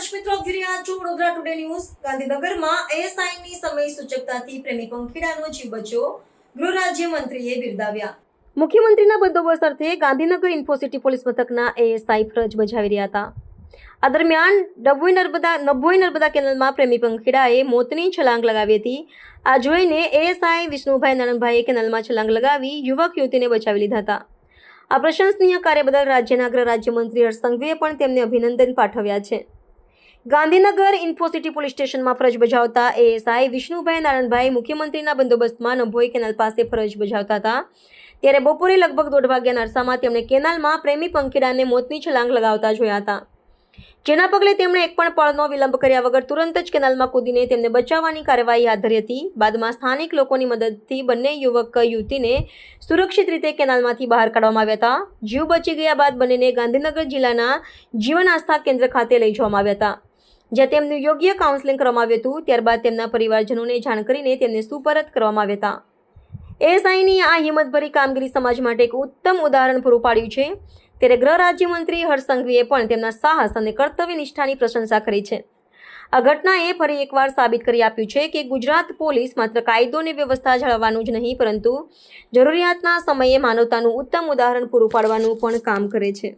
દર્શક મિત્રો, આપ જોઈ રહ્યા છો વડોદરા ટુડે ન્યૂઝ। ગાંધીનગરમાં એએસઆઈની સમય સૂચકતાથી પ્રેમી પંખીડાનો જીવ બચ્યો, ગૃહ રાજ્યમંત્રીએ બિરદાવ્યા। મુખ્યમંત્રીના બંદોબસ્ત અર્થે ગાંધીનગર ઇન્ફોસિટી પોલીસ મથકના એએસઆઈ ફરજ બજાવી રહ્યા હતા। આ દરમિયાન નભોઈ નર્મદા કેનાલમાં પ્રેમી પંખીડાએ મોતની છલાંગ લગાવી હતી। આ જોઈને એએસઆઈ વિષ્ણુભાઈ નારણભાઈએ કેનાલમાં છલાંગ લગાવી યુવક યુવતીને બચાવી લીધા હતા। આ પ્રશંસનીય કાર્ય બદલ રાજ્યના ગૃહ રાજ્યમંત્રી હર્ષ સંઘવીએ પણ તેમને અભિનંદન પાઠવ્યા છે। ગાંધીનગર ઇન્ફોસિટી પોલીસ સ્ટેશનમાં ફરજ બજાવતા એએસઆઈ વિષ્ણુભાઈ નારણભાઈ મુખ્યમંત્રીના બંદોબસ્તમાં નભોઈ કેનાલ પાસે ફરજ બજાવતા હતા, ત્યારે બપોરે લગભગ 1:30 વાગ્યાના અરસામાં તેમણે કેનાલમાં પ્રેમી પંખીડાને મોતની છલાંગ લગાવતા જોયા હતા, જેના પગલે તેમણે એક પણ પળનો વિલંબ કર્યા વગર તુરંત જ કેનાલમાં કૂદીને તેમને બચાવવાની કાર્યવાહી હાથ ધરી હતી। બાદમાં સ્થાનિક લોકોની મદદથી બંને યુવક યુવતીને સુરક્ષિત રીતે કેનાલમાંથી બહાર કાઢવામાં આવ્યા હતા। જીવ બચી ગયા બાદ બંનેને ગાંધીનગર જિલ્લાના જીવન આસ્થા કેન્દ્ર ખાતે લઈ જવામાં આવ્યા હતા, જ્યાં તેમનું યોગ્ય કાઉન્સેલિંગ કરવામાં આવ્યું હતું। ત્યારબાદ તેમના પરિવારજનોને જાણ કરીને તેમને સુપરત કરવામાં આવ્યા હતા। એએસઆઈની આ હિંમતભરી કામગીરી સમાજ માટે એક ઉત્તમ ઉદાહરણ પૂરું પાડ્યું છે, ત્યારે ગૃહ રાજ્યમંત્રી હર્ષ સંઘવીએ પણ તેમના સાહસ અને કર્તવ્ય નિષ્ઠાની પ્રશંસા કરી છે। આ ઘટનાએ ફરી એકવાર સાબિત કરી આપ્યું છે કે ગુજરાત પોલીસ માત્ર કાયદો અને વ્યવસ્થા જાળવવાનું જ નહીં, પરંતુ જરૂરિયાતના સમયે માનવતાનું ઉત્તમ ઉદાહરણ પૂરું પાડવાનું પણ કામ કરે છે।